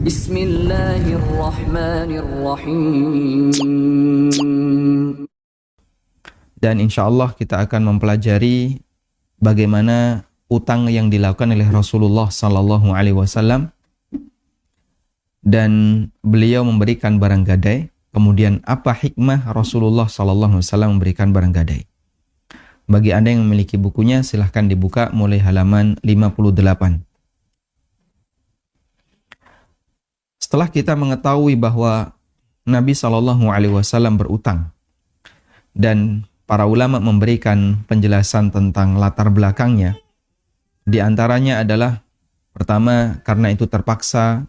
Bismillahirrahmanirrahim. Dan insya Allah kita akan mempelajari bagaimana utang yang dilakukan oleh Rasulullah Sallallahu Alaihi Wasallam, dan beliau memberikan barang gadai. Kemudian apa hikmah Rasulullah Sallallahu Alaihi Wasallam memberikan barang gadai? Bagi Anda yang memiliki bukunya, silahkan dibuka mulai halaman 58. Setelah kita mengetahui bahwa Nabi Sallallahu Alaihi Wasallam berutang dan para ulama memberikan penjelasan tentang latar belakangnya, di antaranya adalah pertama karena itu terpaksa,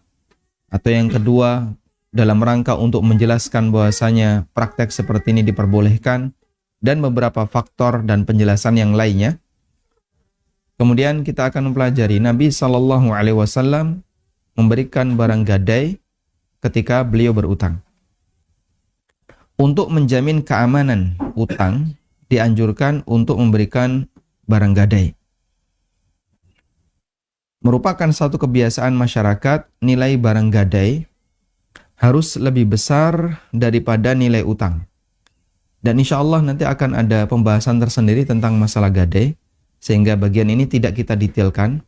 atau yang kedua dalam rangka untuk menjelaskan bahwasanya praktek seperti ini diperbolehkan, dan beberapa faktor dan penjelasan yang lainnya. Kemudian kita akan mempelajari Nabi Sallallahu Alaihi Wasallam memberikan barang gadai ketika beliau berutang. Untuk menjamin keamanan utang, dianjurkan untuk memberikan barang gadai. Merupakan satu kebiasaan masyarakat, nilai barang gadai harus lebih besar daripada nilai utang. Dan insya Allah nanti akan ada pembahasan tersendiri tentang masalah gadai, sehingga bagian ini tidak kita detailkan.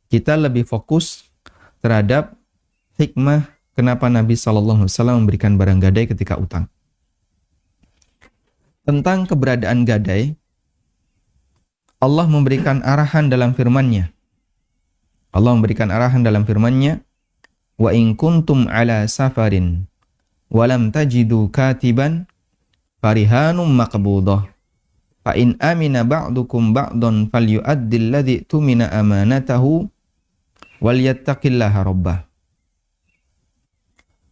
Kita lebih fokus terhadap hikmah kenapa Nabi Sallallahu Alaihi Wasallam memberikan barang gadai ketika utang. Tentang keberadaan gadai, Allah memberikan arahan dalam firman-Nya. Allah memberikan arahan dalam firman-Nya, wa in kuntum ala safarin wa lam tajidu katiban farihanum maqbudah fa in amina ba'dukum ba'dun falyu'addil ladzi tumina amanatahu wal yattaqillaha rabbah.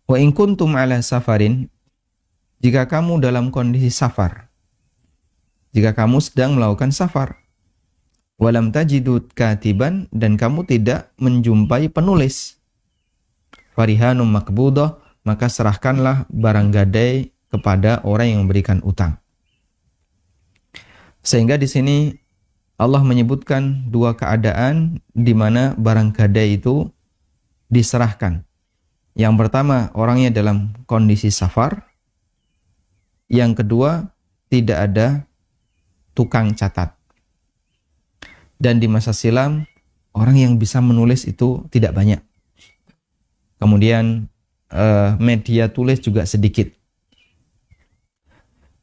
Wa in kuntum ala safarin, jika kamu dalam kondisi safar, jika kamu sedang melakukan safar, walam tajidud katiban, dan kamu tidak menjumpai penulis, farihanum makbudah, maka serahkanlah barang gadai kepada orang yang memberikan utang. Sehingga di sini Allah menyebutkan dua keadaan di mana barang gadai itu diserahkan. Yang pertama, orangnya dalam kondisi safar. Yang kedua, tidak ada tukang catat. Dan di masa silam, orang yang bisa menulis itu tidak banyak. Kemudian media tulis juga sedikit.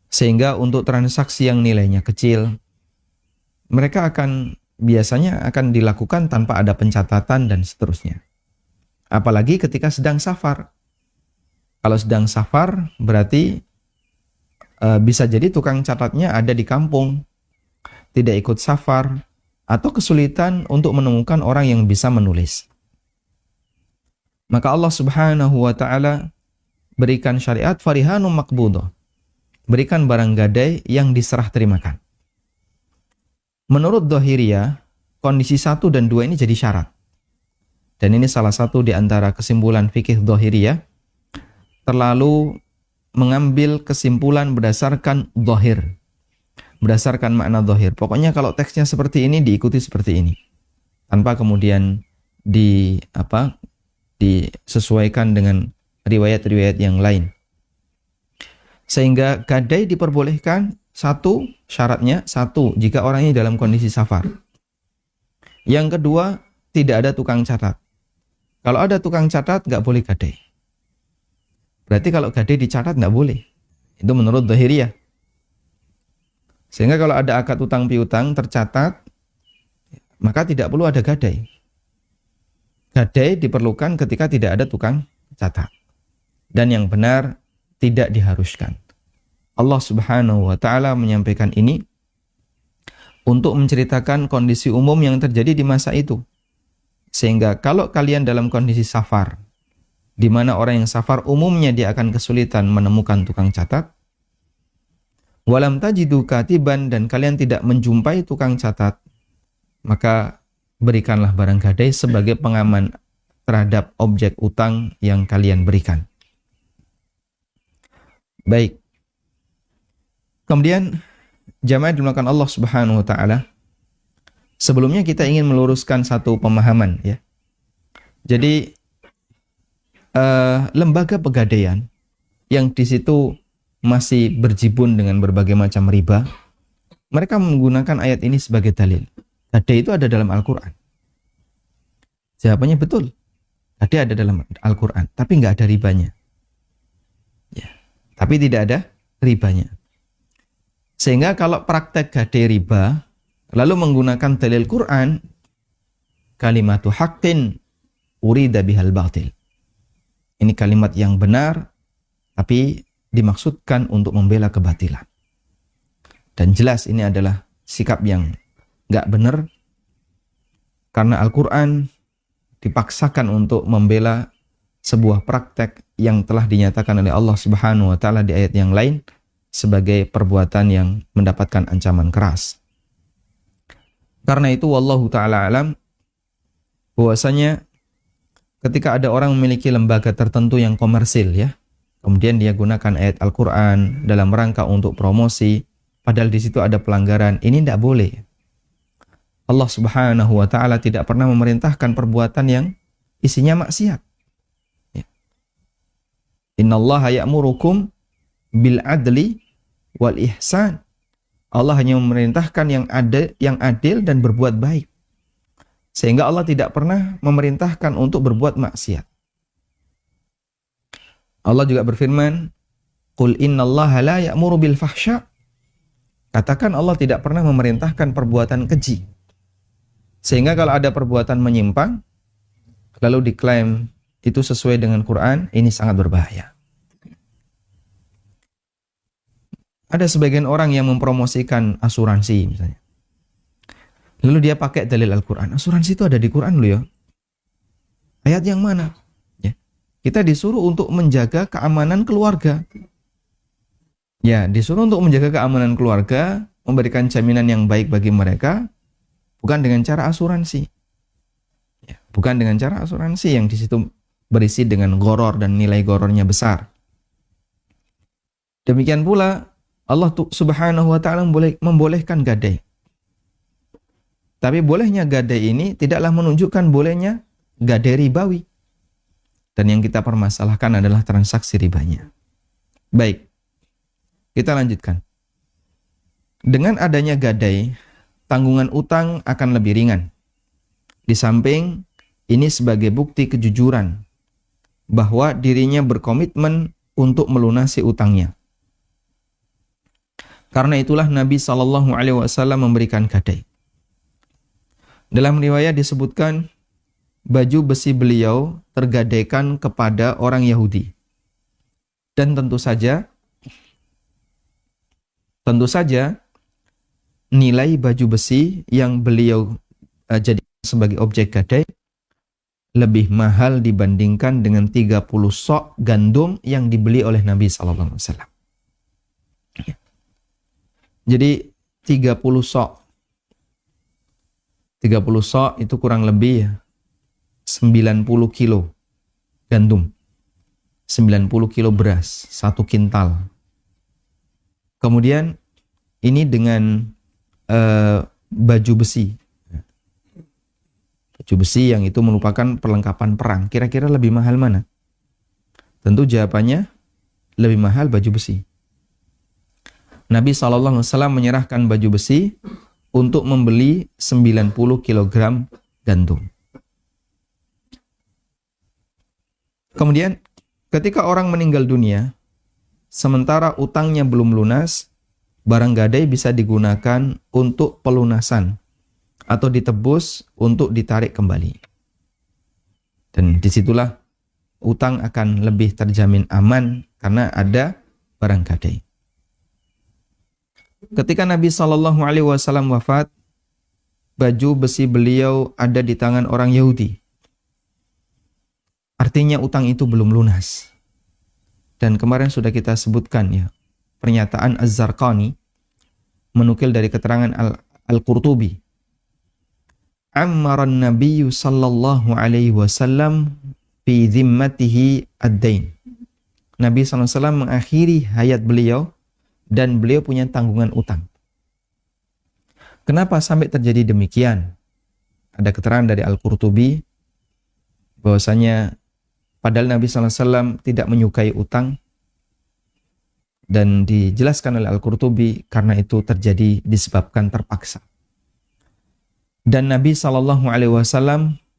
Sehingga untuk transaksi yang nilainya kecil, mereka biasanya akan dilakukan tanpa ada pencatatan dan seterusnya. Apalagi ketika sedang safar. Kalau sedang safar, berarti bisa jadi tukang catatnya ada di kampung, tidak ikut safar, atau kesulitan untuk menemukan orang yang bisa menulis. Maka Allah Subhanahu wa Ta'ala berikan syariat farihanum maqbudah, berikan barang gadai yang diserah terimakan. Menurut Dhahiriyah, kondisi 1 dan 2 ini jadi syarat. Dan ini salah satu di antara kesimpulan fikih Dhahiriyah, terlalu mengambil kesimpulan berdasarkan dhahir, berdasarkan makna dhahir. Pokoknya kalau teksnya seperti ini, diikuti seperti ini, tanpa kemudian disesuaikan dengan riwayat-riwayat yang lain. Sehingga gadai diperbolehkan, syaratnya jika orangnya dalam kondisi safar. Yang kedua, tidak ada tukang catat. Kalau ada tukang catat, nggak boleh gadai. Berarti kalau gadai dicatat nggak boleh. Itu menurut Dhahiriyah. Sehingga kalau ada akad utang piutang tercatat, maka tidak perlu ada gadai. Gadai diperlukan ketika tidak ada tukang catat. Dan yang benar, tidak diharuskan. Allah Subhanahu wa Ta'ala menyampaikan ini untuk menceritakan kondisi umum yang terjadi di masa itu. Sehingga kalau kalian dalam kondisi safar, di mana orang yang safar umumnya dia akan kesulitan menemukan tukang catat, walam tajidu katiban, dan kalian tidak menjumpai tukang catat, maka berikanlah barang gadai sebagai pengaman terhadap objek utang yang kalian berikan. Baik. Kemudian jamaah dimulakan Allah Subhanahu wa Ta'ala, sebelumnya kita ingin meluruskan satu pemahaman ya. Jadi lembaga pegadaian yang di situ masih berjibun dengan berbagai macam riba, mereka menggunakan ayat ini sebagai dalil. Gadai itu ada dalam Al-Quran. Jawabannya betul. Gadai ada dalam Al-Quran, tapi nggak ada ribanya. Ya, tapi tidak ada ribanya. Sehingga kalau praktek gadai riba, lalu menggunakan dalil Quran, kalimatu haqqin urida bihal batil. Ini kalimat yang benar, tapi dimaksudkan untuk membela kebatilan. Dan jelas ini adalah sikap yang nggak benar, karena Al-Quran dipaksakan untuk membela sebuah praktek yang telah dinyatakan oleh Allah Subhanahu wa Ta'ala di ayat yang lain sebagai perbuatan yang mendapatkan ancaman keras. Karena itu wallahu ta'ala alam, bahwasanya ketika ada orang memiliki lembaga tertentu yang komersil, ya, kemudian dia gunakan ayat Al-Quran dalam rangka untuk promosi, padahal di situ ada pelanggaran, ini tidak boleh. Allah Subhanahu wa Ta'ala tidak pernah memerintahkan perbuatan yang isinya maksiat. Ya. Innallaha ya'murukum bil adli wal ihsan. Allah hanya memerintahkan yang adil dan berbuat baik. Sehingga Allah tidak pernah memerintahkan untuk berbuat maksiat. Allah juga berfirman, "Qul innallaha la ya'muru bil fahsya." Katakan Allah tidak pernah memerintahkan perbuatan keji. Sehingga kalau ada perbuatan menyimpang, lalu diklaim itu sesuai dengan Quran, ini sangat berbahaya. Ada sebagian orang yang mempromosikan asuransi misalnya. Lalu dia pakai dalil Al-Quran. Asuransi itu ada di Quran loh ya. Ayat yang mana? Ya. Kita disuruh untuk menjaga keamanan keluarga. Ya, disuruh untuk menjaga keamanan keluarga, memberikan jaminan yang baik bagi mereka, bukan dengan cara asuransi. Ya, bukan dengan cara asuransi yang di situ berisi dengan goror dan nilai gorornya besar. Demikian pula Allah Subhanahu wa Ta'ala membolehkan gadai. Tapi bolehnya gadai ini tidaklah menunjukkan bolehnya gadai ribawi. Dan yang kita permasalahkan adalah transaksi ribanya. Baik, kita lanjutkan. Dengan adanya gadai, tanggungan utang akan lebih ringan. Di samping ini sebagai bukti kejujuran bahwa dirinya berkomitmen untuk melunasi utangnya. Karena itulah Nabi SAW memberikan gadai. Dalam riwayat disebutkan baju besi beliau tergadaikan kepada orang Yahudi. Dan tentu saja nilai baju besi yang beliau jadi sebagai objek gadai lebih mahal dibandingkan dengan 30 sok gandum yang dibeli oleh Nabi SAW. Jadi 30 sok. 30 sok itu kurang lebih 90 kilo gandum. 90 kilo beras, 1 kintal. Kemudian ini dengan baju besi. Baju besi yang itu merupakan perlengkapan perang. Kira-kira lebih mahal mana? Tentu jawabannya lebih mahal baju besi. Nabi SAW menyerahkan baju besi untuk membeli 90 kg gandum. Kemudian ketika orang meninggal dunia, sementara utangnya belum lunas, barang gadai bisa digunakan untuk pelunasan atau ditebus untuk ditarik kembali. Dan disitulah utang akan lebih terjamin aman karena ada barang gadai. Ketika Nabi SAW wafat, baju besi beliau ada di tangan orang Yahudi. Artinya utang itu belum lunas. Dan kemarin sudah kita sebutkan ya, pernyataan Az-Zarqani menukil dari keterangan Al-Qurtubi. Ammaran Nabiyyu sallallahu alaihi wasallam fi dhimmatihi ad-dain. Nabi SAW mengakhiri hayat beliau dan beliau punya tanggungan utang. Kenapa sampai terjadi demikian? Ada keterangan dari Al-Qurtubi bahwasanya Padahal Nabi SAW tidak menyukai utang, dan dijelaskan oleh Al-Qurtubi karena itu terjadi disebabkan terpaksa. Dan Nabi SAW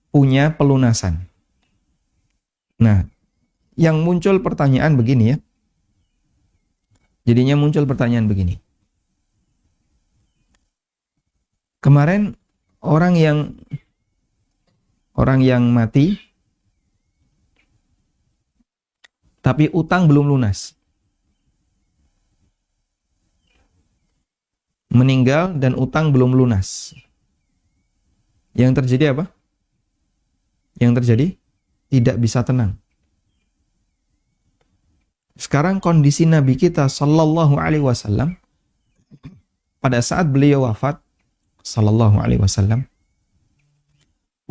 punya pelunasan. Nah, yang muncul pertanyaan begini ya. Jadinya muncul pertanyaan begini. Kemarin orang yang mati tapi utang belum lunas. Meninggal dan utang belum lunas. Yang terjadi apa? Yang terjadi tidak bisa tenang. Sekarang kondisi Nabi kita sallallahu alaihi wasallam pada saat beliau wafat sallallahu alaihi wasallam,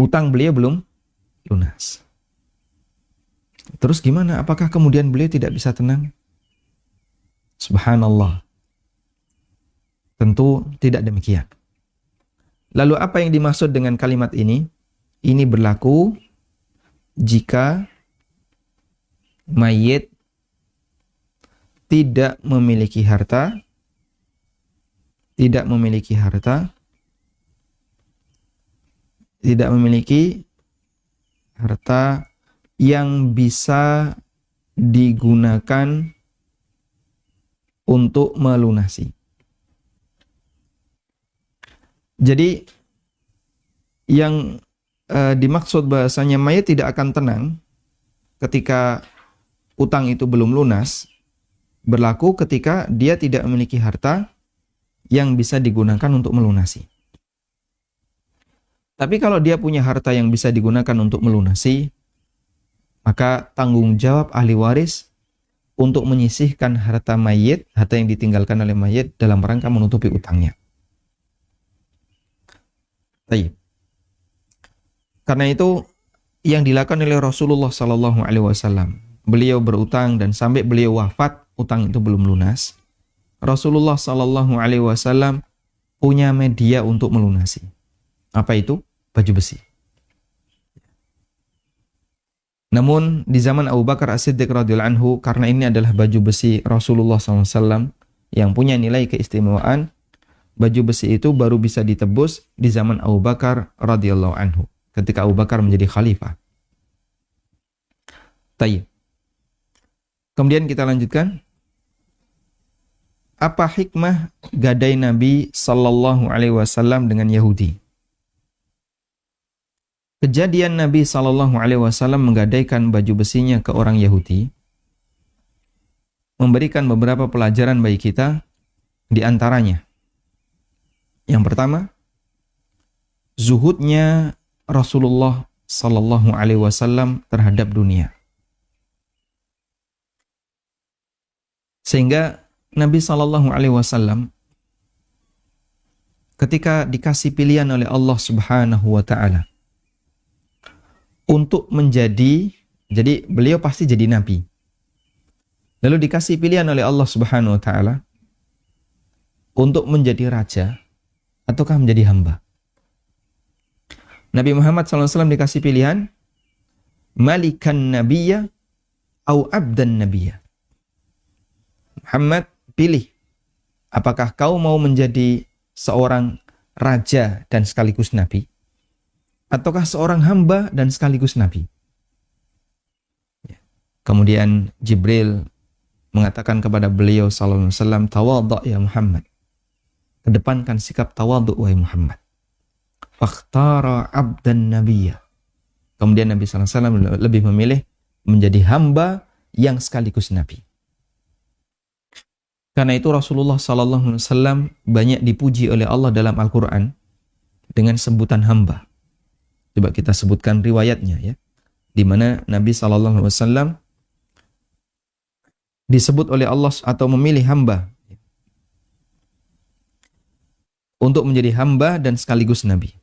utang beliau belum lunas. Terus gimana? Apakah kemudian beliau tidak bisa tenang? Subhanallah. Tentu tidak demikian. Lalu apa yang dimaksud dengan kalimat ini? Ini berlaku jika mayit tidak memiliki harta, tidak memiliki harta yang bisa digunakan untuk melunasi. Jadi yang dimaksud bahasanya mayit tidak akan tenang ketika utang itu belum lunas, berlaku ketika dia tidak memiliki harta yang bisa digunakan untuk melunasi. Tapi kalau dia punya harta yang bisa digunakan untuk melunasi, maka tanggung jawab ahli waris untuk menyisihkan harta mayit, harta yang ditinggalkan oleh mayit dalam rangka menutupi utangnya. Baik. Karena itu yang dilakukan oleh Rasulullah Sallallahu Alaihi Wasallam, beliau berutang dan sampai beliau wafat utang itu belum lunas. Rasulullah Sallallahu Alaihi Wasallam punya media untuk melunasi. Apa itu? Baju besi. Namun di zaman Abu Bakar As-Siddiq radhiyallahu anhu, karena ini adalah baju besi Rasulullah SAW yang punya nilai keistimewaan, baju besi itu baru bisa ditebus di zaman Abu Bakar radhiyallahu anhu, ketika Abu Bakar menjadi khalifah. Tayyib. Kemudian kita lanjutkan. Apa hikmah gadai Nabi sallallahu alaihi wasallam dengan Yahudi? Kejadian Nabi sallallahu alaihi wasallam menggadaikan baju besinya ke orang Yahudi memberikan beberapa pelajaran bagi kita, di antaranya. Yang pertama, zuhudnya Rasulullah sallallahu alaihi wasallam terhadap dunia. Sehingga Nabi sallallahu alaihi wasallam ketika dikasih pilihan oleh Allah Subhanahu wa taala untuk menjadi, jadi beliau pasti jadi nabi. Lalu dikasih pilihan oleh Allah Subhanahu wa taala untuk menjadi raja ataukah menjadi hamba. Nabi Muhammad SAW dikasih pilihan malikan nabiyya au abdan nabiyya. Muhammad, pilih, apakah kau mau menjadi seorang raja dan sekaligus nabi, ataukah seorang hamba dan sekaligus nabi? Kemudian Jibril mengatakan kepada beliau sallallahu alaihi wasallam, tawadhu ya Muhammad, kedepankan sikap tawadhu wahai Muhammad. Fakhtara abdan nabiyya. Kemudian Nabi sallallahu alaihi wasallam lebih memilih menjadi hamba yang sekaligus nabi. Karena itu Rasulullah sallallahu alaihi wasallam banyak dipuji oleh Allah dalam Al-Qur'an dengan sebutan hamba. Coba kita sebutkan riwayatnya ya. Di mana Nabi sallallahu alaihi wasallam disebut oleh Allah atau memilih hamba untuk menjadi hamba dan sekaligus nabi.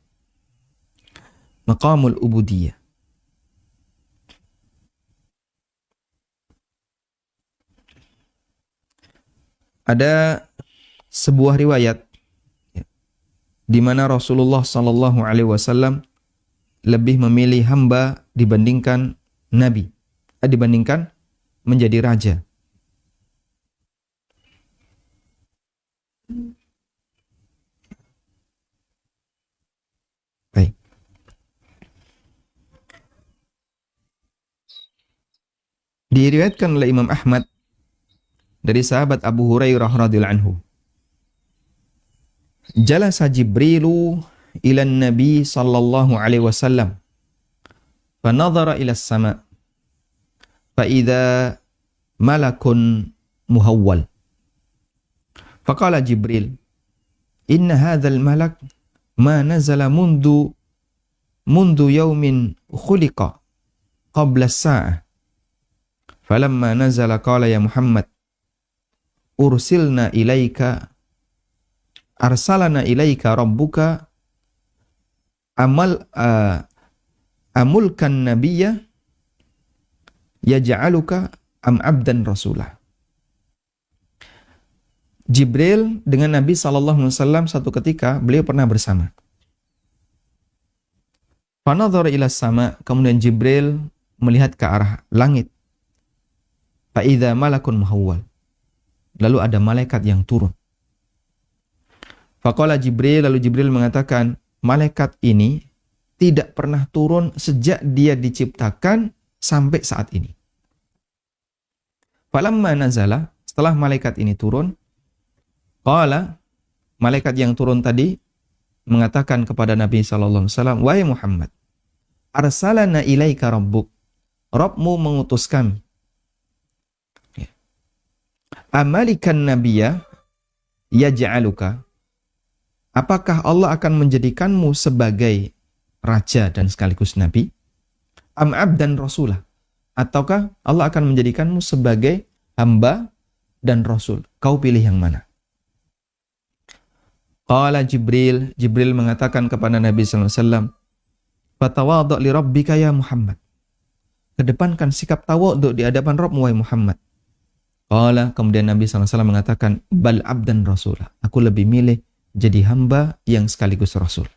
Maqamul ubudiyah. Ada sebuah riwayat di mana Rasulullah sallallahu alaihi wasallam lebih memilih hamba dibandingkan nabi. dibandingkan menjadi raja. Baik. Diriwayatkan oleh Imam Ahmad dari sahabat Abu Hurairah radhiyallahu anhu. Jalasa Jibrilu ila Nabi sallallahu alaihi wasallam. Fanadhara ila as-sama'. Fa idza malakun muhawwal. Faqala Jibril, "Inna hadzal malak ma nazala mundu yaumin khuliqa qabla as-sa'ah." Falamma nazala qala ya Muhammad arsalana ilaika rabbuka amulkan nabiyya yaj'aluka am abdan rasulah. Jibril dengan Nabi SAW satu ketika beliau pernah bersama. Fanadhara ila sama, kemudian Jibril melihat ke arah langit. Fa'idha malakun muhawwal. Lalu ada malaikat yang turun. Faqala Jibril, lalu Jibril mengatakan, malaikat ini tidak pernah turun sejak dia diciptakan sampai saat ini. Falamma nazala, setelah malaikat ini turun, qala, malaikat yang turun tadi mengatakan kepada Nabi sallallahu alaihi wasallam, "Wahai Muhammad, arsalana ilaika rabbuk." Rabbmu mengutus kami. Amalikan nabiyya yaj'aluka. Apakah Allah akan menjadikanmu sebagai raja dan sekaligus nabi? Am abdan rasulah. Ataukah Allah akan menjadikanmu sebagai hamba dan rasul? Kau pilih yang mana? Qala Jibril, Jibril mengatakan kepada Nabi sallallahu alaihi wasallam, "Fatawadhu' li rabbika ya Muhammad." Kedepankan sikap tawadhu di hadapan Rabbmu wahai Muhammad. Qala, kemudian Nabi SAW mengatakan, "Bal abdan rasulah." Aku lebih milih jadi hamba yang sekaligus rasul.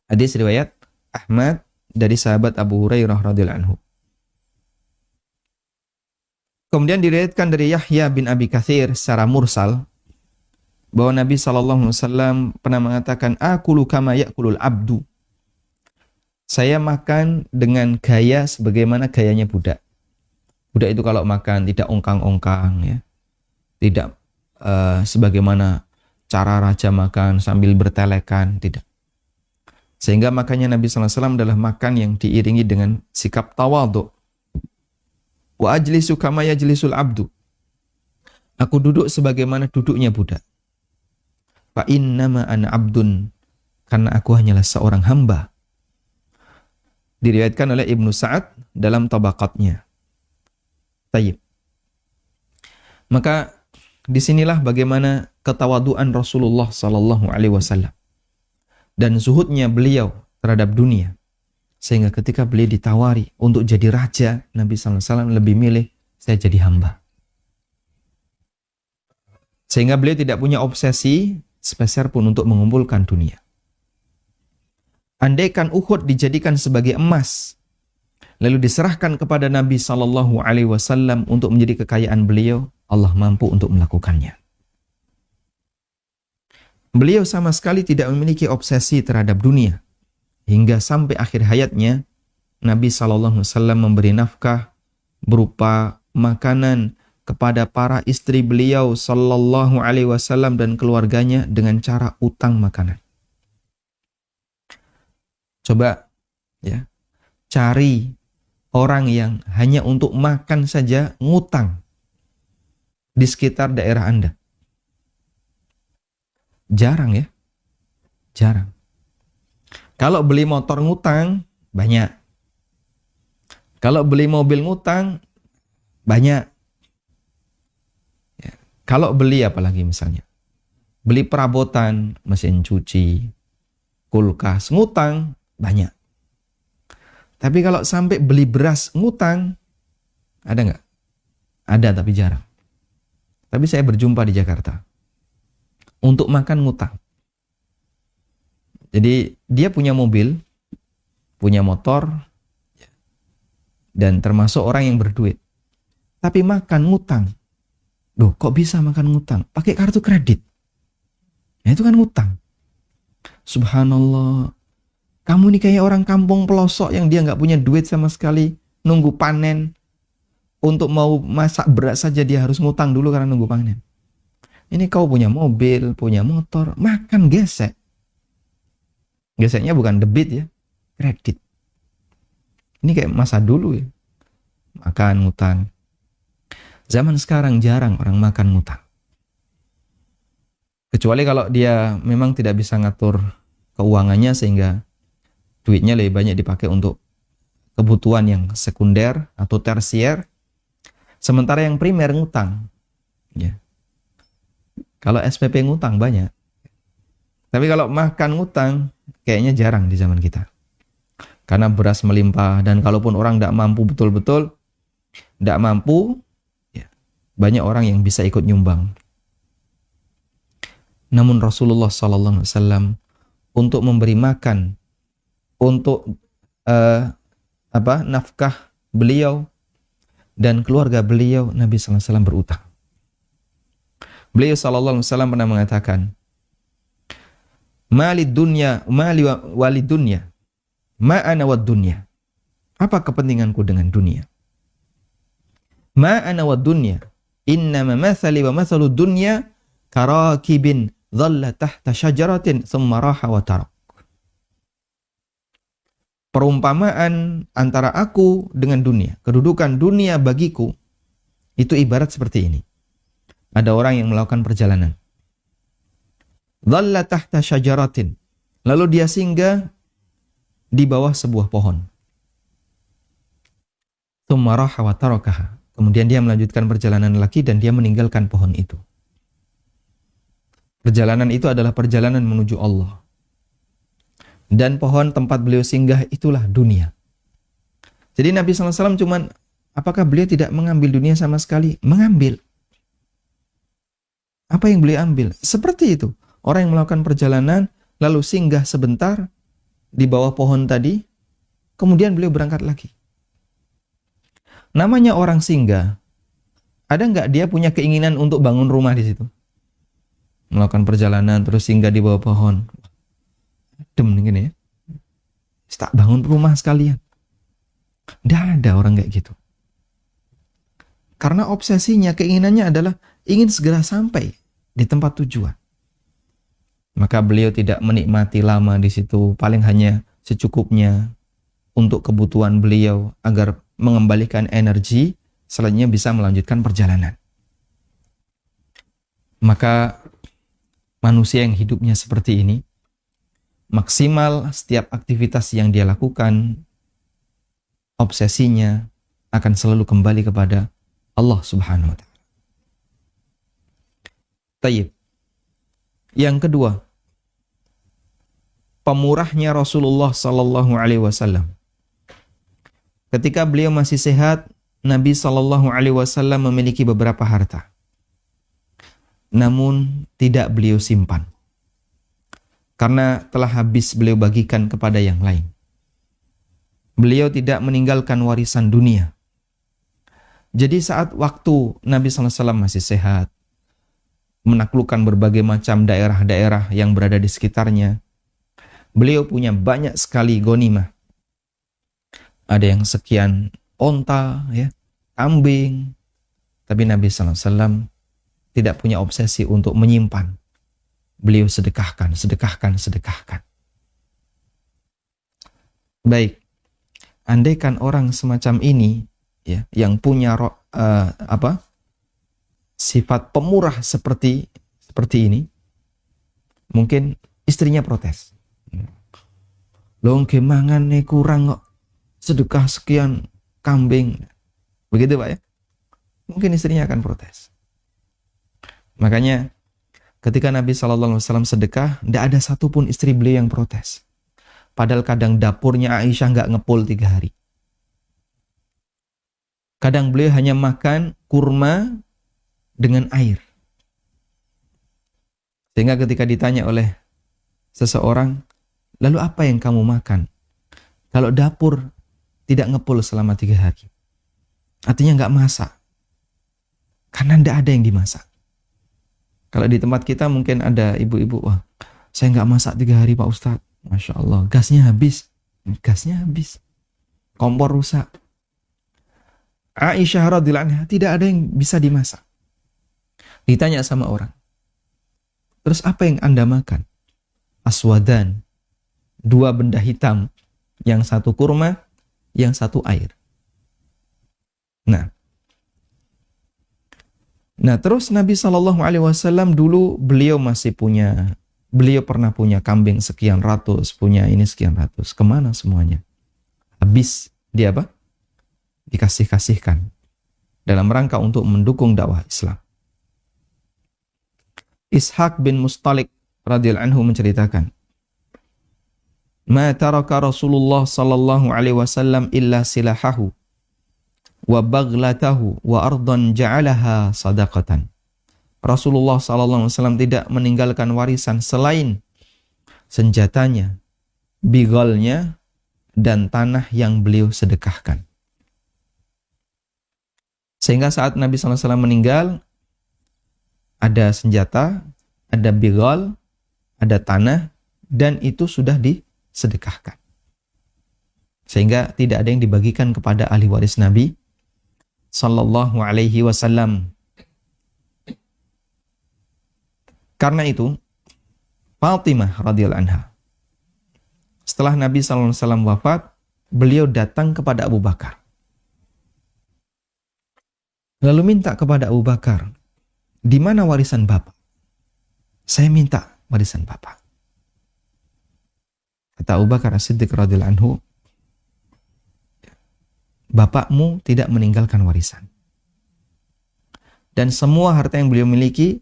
Hadis riwayat Ahmad dari sahabat Abu Hurairah radhiyallahu anhu. Kemudian diriwayatkan dari Yahya bin Abi Katsir secara mursal bahwa Nabi SAW pernah mengatakan, "Akulu kama ya'kulul abdu." Saya makan dengan gaya sebagaimana gayanya budak. Budak itu kalau makan tidak ongkang-ongkang, ya, tidak sebagaimana cara raja makan sambil bertelekan, tidak. Sehingga makanya Nabi SAW adalah makan yang diiringi dengan sikap tawadhu. Wa ajlisu kama yajlisul abdu. Aku duduk sebagaimana duduknya budak. Fa innama ana abdun, karena aku hanyalah seorang hamba. Diriwayatkan oleh Ibnu Sa'ad dalam tabaqatnya. Tayyib. Maka disinilah bagaimana ketawaduan Rasulullah Sallallahu Alaihi Wasallam dan zuhudnya beliau terhadap dunia, sehingga ketika beliau ditawari untuk jadi raja, Nabi Sallallahu Alaihi Wasallam lebih milih saya jadi hamba. Sehingga beliau tidak punya obsesi sepeser pun untuk mengumpulkan dunia. Andaikan Uhud dijadikan sebagai emas, lalu diserahkan kepada Nabi Sallallahu Alaihi Wasallam untuk menjadi kekayaan beliau, Allah mampu untuk melakukannya. Beliau sama sekali tidak memiliki obsesi terhadap dunia. Hingga sampai akhir hayatnya, Nabi Sallallahu Alaihi Wasallam memberi nafkah berupa makanan kepada para istri beliau Sallallahu Alaihi Wasallam dan keluarganya dengan cara utang makanan. Coba ya, cari orang yang hanya untuk makan saja ngutang di sekitar daerah Anda. Jarang ya. Jarang. Kalau beli motor ngutang, banyak. Kalau beli mobil ngutang, banyak. Ya. Kalau beli apalagi misalnya, beli perabotan, mesin cuci, kulkas, ngutang, banyak. Tapi kalau sampai beli beras ngutang, ada nggak? Ada tapi jarang. Tapi saya berjumpa di Jakarta. Untuk makan ngutang. Jadi dia punya mobil, punya motor, dan termasuk orang yang berduit. Tapi makan ngutang. Loh, kok bisa makan ngutang? Pakai kartu kredit. Ya, itu kan ngutang. Subhanallah. Kamu nih kayak orang kampung pelosok yang dia nggak punya duit sama sekali. Nunggu panen. Untuk mau masak beras saja dia harus ngutang dulu karena nunggu panen. Ini kau punya mobil, punya motor. Makan gesek. Geseknya bukan debit ya. Kredit. Ini kayak masa dulu ya. Makan ngutang. Zaman sekarang jarang orang makan ngutang. Kecuali kalau dia memang tidak bisa ngatur keuangannya sehingga duitnya lebih banyak dipakai untuk kebutuhan yang sekunder atau tersier. Sementara yang primer ngutang. Ya. Kalau SPP ngutang banyak. Tapi kalau makan ngutang kayaknya jarang di zaman kita. Karena beras melimpah dan kalaupun orang tidak mampu betul-betul, tidak mampu, banyak orang yang bisa ikut nyumbang. Namun Rasulullah SAW untuk memberi makan, untuk nafkah beliau dan keluarga beliau, Nabi SAW berutang. Beliau SAW pernah mengatakan, Mali wali dunya, ma'ana wad dunya. Apa kepentinganku dengan dunia? Ma'ana wad dunya. Innama mathali wa mathalu dunya karakibin dhalla tahta syajaratin thumma raha wa tarak. Perumpamaan antara aku dengan dunia, kedudukan dunia bagiku, itu ibarat seperti ini. Ada orang yang melakukan perjalanan. Dhalla tahta syajaratin. Lalu dia singgah di bawah sebuah pohon. Thumma raha wa tarakaha. Kemudian dia melanjutkan perjalanan lagi dan dia meninggalkan pohon itu. Perjalanan itu adalah perjalanan menuju Allah. Dan pohon tempat beliau singgah itulah dunia. Jadi Nabi SAW cuman, apakah beliau tidak mengambil dunia sama sekali? Mengambil. Apa yang beliau ambil? Seperti itu. Orang yang melakukan perjalanan, lalu singgah sebentar di bawah pohon tadi, kemudian beliau berangkat lagi. Namanya orang singgah, ada nggak dia punya keinginan untuk bangun rumah di situ? Melakukan perjalanan terus singgah di bawah pohon. Adem gini ya. Tak bangun rumah sekalian. Nggak ada orang kayak gitu. Karena obsesinya, keinginannya adalah ingin segera sampai di tempat tujuan. Maka beliau tidak menikmati lama di situ, paling hanya secukupnya untuk kebutuhan beliau agar mengembalikan energi, selanjutnya bisa melanjutkan perjalanan. Maka manusia yang hidupnya seperti ini, maksimal setiap aktivitas yang dia lakukan, obsesinya akan selalu kembali kepada Allah Subhanahu wa Ta'ala. Tayyib. Yang kedua, pemurahnya Rasulullah Sallallahu Alaihi Wasallam. Ketika beliau masih sehat, Nabi Sallallahu Alaihi Wasallam memiliki beberapa harta. Namun tidak beliau simpan. Karena telah habis beliau bagikan kepada yang lain. Beliau tidak meninggalkan warisan dunia. Jadi saat waktu Nabi SAW masih sehat, menaklukkan berbagai macam daerah-daerah yang berada di sekitarnya, beliau punya banyak sekali ghanimah. Ada yang sekian onta, ya, kambing. Tapi Nabi SAW tidak punya obsesi untuk menyimpan. Beliau sedekahkan. Baik, andaikan orang semacam ini, ya, yang punya sifat pemurah seperti ini, mungkin istrinya protes. Long kemangan nih kurang kok, sedekah sekian kambing. Begitu Pak ya? Mungkin istrinya akan protes. Makanya ketika Nabi SAW sedekah, tidak ada satupun istri beliau yang protes. Padahal kadang dapurnya Aisyah nggak ngepul 3 hari. Kadang beliau hanya makan kurma dengan air. Sehingga ketika ditanya oleh seseorang, lalu apa yang kamu makan? Kalau dapur tidak ngepul selama 3 hari. Artinya nggak masak. Karena tidak ada yang dimasak. Kalau di tempat kita mungkin ada ibu-ibu, wah saya nggak masak 3 hari Pak Ustadz. Masya Allah, gasnya habis. Gasnya habis. Kompor rusak. Aisyah radhiyallahu anha tidak ada yang bisa dimasak. Ditanya sama orang, terus apa yang Anda makan? Aswadan, 2 benda hitam, yang satu kurma, yang satu air. Nah terus Nabi SAW dulu beliau pernah punya kambing sekian ratus, punya ini sekian ratus. Kemana semuanya? Habis dia apa? Dikasih-kasihkan dalam rangka untuk mendukung dakwah Islam. Ishaq bin Mustalik radhiyallahu anhu menceritakan, "Ma taraka Rasulullah sallallahu alaihi wasallam illa silahahu wa baghlatahu wa ardan ja'alaha sadaqatan." Rasulullah sallallahu alaihi wasallam tidak meninggalkan warisan selain senjatanya, bigalnya, dan tanah yang beliau sedekahkan. Sehingga saat Nabi SAW meninggal, ada senjata, ada bigal, ada tanah, dan itu sudah disedekahkan. Sehingga tidak ada yang dibagikan kepada ahli waris Nabi Sallallahu Alaihi Wasallam. Karena itu, Fatimah radhiyallahu anha, setelah Nabi SAW wafat, beliau datang kepada Abu Bakar. Lalu minta kepada Abu Bakar, di mana warisan Bapak? Saya minta warisan Bapak. Kata Abu Bakar As-Siddiq radhiyallahu anhu, bapakmu tidak meninggalkan warisan. Dan semua harta yang beliau miliki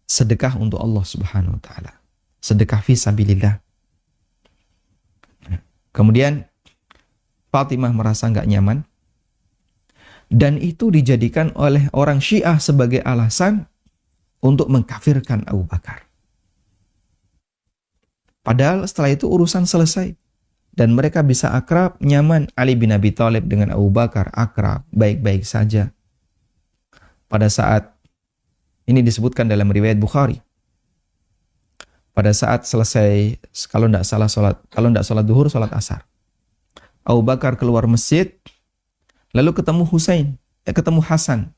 sedekah untuk Allah Subhanahu wa taala. Sedekah fi sabilillah. Kemudian Fatimah merasa enggak nyaman. Dan itu dijadikan oleh orang Syiah sebagai alasan untuk mengkafirkan Abu Bakar. Padahal setelah itu urusan selesai. Dan mereka bisa akrab, nyaman. Ali bin Abi Thalib dengan Abu Bakar akrab, baik-baik saja. Pada saat, ini disebutkan dalam riwayat Bukhari. Pada saat selesai, kalau tidak salat duhur, salat asar. Abu Bakar keluar masjid, lalu ketemu Hasan.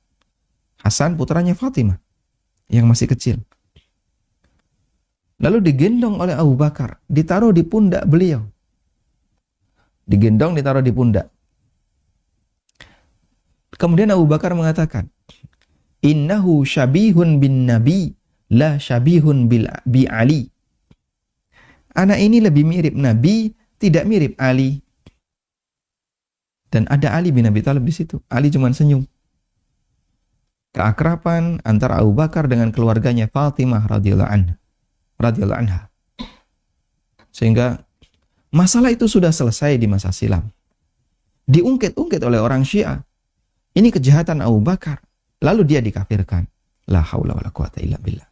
Hasan putranya Fatimah yang masih kecil. Lalu digendong oleh Abu Bakar, ditaruh di pundak beliau. Digendong, ditaruh di pundak. Kemudian Abu Bakar mengatakan, "Innahu syabihun bin Nabi, la syabihun bi Ali." Anak ini lebih mirip Nabi, tidak mirip Ali. Dan ada Ali bin Abi Thalib di situ. Ali cuma senyum. Keakraban antara Abu Bakar dengan keluarganya Fatimah radhiyallahu anha. Sehingga masalah itu sudah selesai di masa silam. Diungkit-ungkit oleh orang Syiah. Ini kejahatan Abu Bakar. Lalu dia dikafirkan. La haula wala quwata illa billah.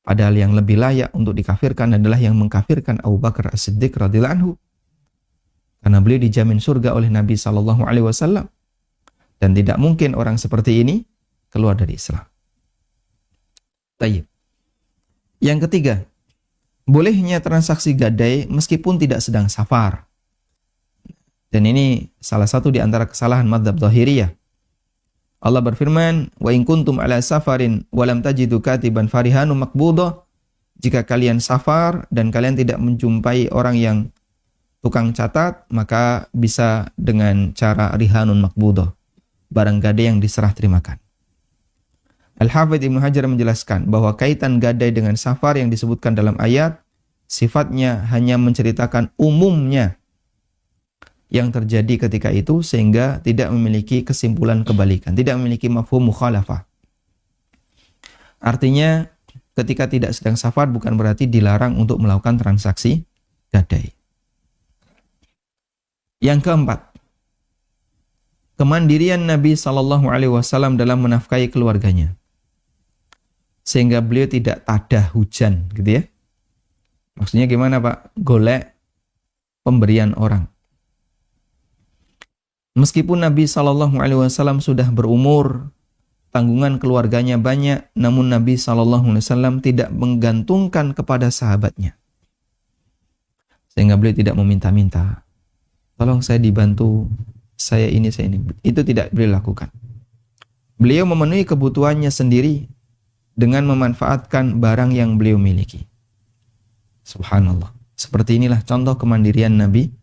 Padahal yang lebih layak untuk dikafirkan adalah yang mengkafirkan Abu Bakar As-Siddiq radhiyallahu anhu. Karena beliau dijamin surga oleh Nabi Sallallahu Alaihi Wasallam. Dan tidak mungkin orang seperti ini keluar dari Islam. Tayyib. Yang ketiga, bolehnya transaksi gadai meskipun tidak sedang safar. Dan ini salah satu di antara kesalahan madzhab Dzahiriyah. Allah berfirman, "Wa in kuntum ala safarin wa lam tajidu katiban farihanu maqbudah." Jika kalian safar dan kalian tidak menjumpai orang yang tukang catat, maka bisa dengan cara rihanun maqbudah, barang gadai yang diserah terimakan. Al-Hafidz Ibnu Hajar menjelaskan bahwa kaitan gadai dengan safar yang disebutkan dalam ayat sifatnya hanya menceritakan umumnya yang terjadi ketika itu, sehingga tidak memiliki kesimpulan kebalikan, tidak memiliki mafhum mukhalafah. Artinya ketika tidak sedang safar bukan berarti dilarang untuk melakukan transaksi gadai. Yang keempat, kemandirian Nabi Sallallahu Alaihi Wasallam dalam menafkahi keluarganya, sehingga beliau tidak tadah hujan, gitu ya. Maksudnya gimana Pak? Golek pemberian orang. Meskipun Nabi SAW sudah berumur, tanggungan keluarganya banyak, namun Nabi SAW tidak menggantungkan kepada sahabatnya. Sehingga beliau tidak meminta-minta, tolong saya dibantu, saya ini. Itu tidak beliau lakukan. Beliau memenuhi kebutuhannya sendiri dengan memanfaatkan barang yang beliau miliki. Subhanallah. Seperti inilah contoh kemandirian Nabi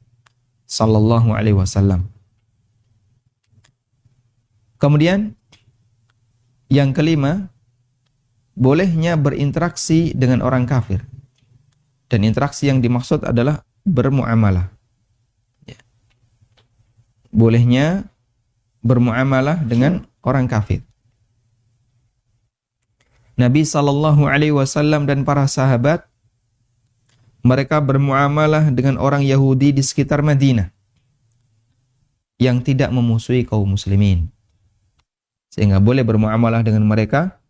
SAW. Kemudian yang kelima, bolehnya berinteraksi dengan orang kafir. Dan interaksi yang dimaksud adalah bermuamalah. Bolehnya bermuamalah dengan orang kafir. Nabi SAW dan para sahabat, mereka bermuamalah dengan orang Yahudi di sekitar Madinah yang tidak memusuhi kaum muslimin. Sehingga boleh bermuamalah dengan mereka,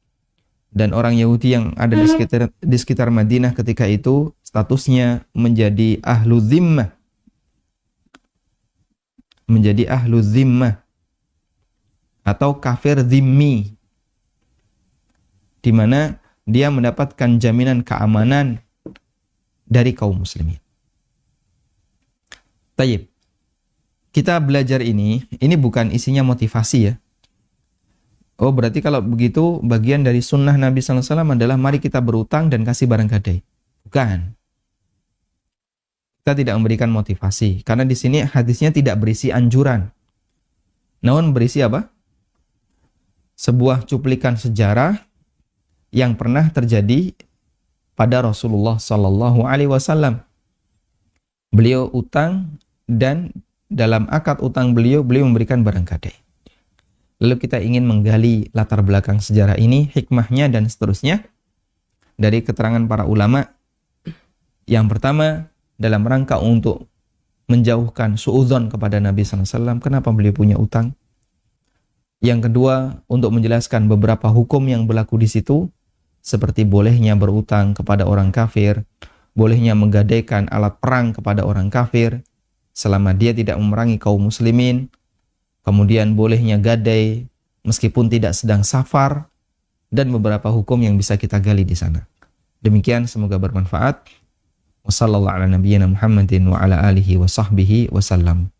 dan orang Yahudi yang ada di sekitar Madinah ketika itu statusnya menjadi ahlu zimmah. Menjadi ahlu zimmah atau kafir zimmi, di mana dia mendapatkan jaminan keamanan dari kaum muslimin. Tayyib. Kita belajar ini bukan isinya motivasi ya. Oh, berarti kalau begitu bagian dari sunnah Nabi SAW adalah mari kita berutang dan kasih barang gadai. Bukan. Kita tidak memberikan motivasi. Karena di sini hadisnya tidak berisi anjuran. Namun berisi apa? Sebuah cuplikan sejarah yang pernah terjadi pada Rasulullah SAW. Beliau utang dan dalam akad utang beliau memberikan barang gadai. Lalu kita ingin menggali latar belakang sejarah ini, hikmahnya dan seterusnya dari keterangan para ulama. Yang pertama, dalam rangka untuk menjauhkan suudzon kepada Nabi SAW, kenapa beliau punya utang. Yang kedua, untuk menjelaskan beberapa hukum yang berlaku di situ, seperti bolehnya berutang kepada orang kafir, bolehnya menggadaikan alat perang kepada orang kafir selama dia tidak memerangi kaum muslimin, kemudian bolehnya gadai meskipun tidak sedang safar, dan beberapa hukum yang bisa kita gali di sana. Demikian, semoga bermanfaat. Wassallallahu ala nabiyyina Muhammadin wa ala alihi wa sahbihi wasallam.